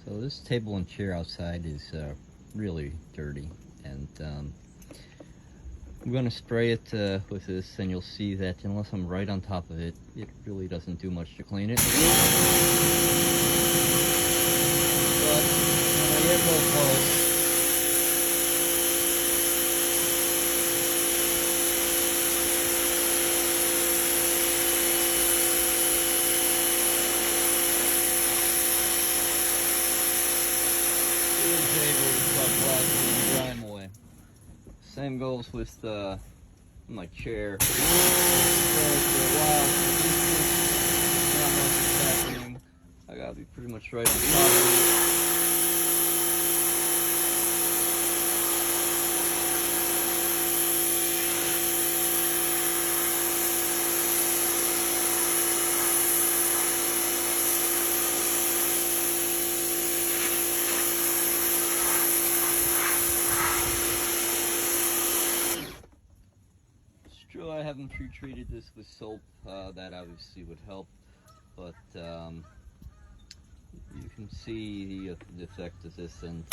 So this table and chair outside is really dirty, and I'm going to spray it with this, and you'll see that unless I'm right on top of it, it really doesn't do much to clean it. But when I get real close, is able to start blasting the grime away. Same goes with my chair. For a while, not much is happening. I gotta be pretty much right on top of it. It's true I haven't pre-treated this with soap, that obviously would help, but you can see the effect of this, and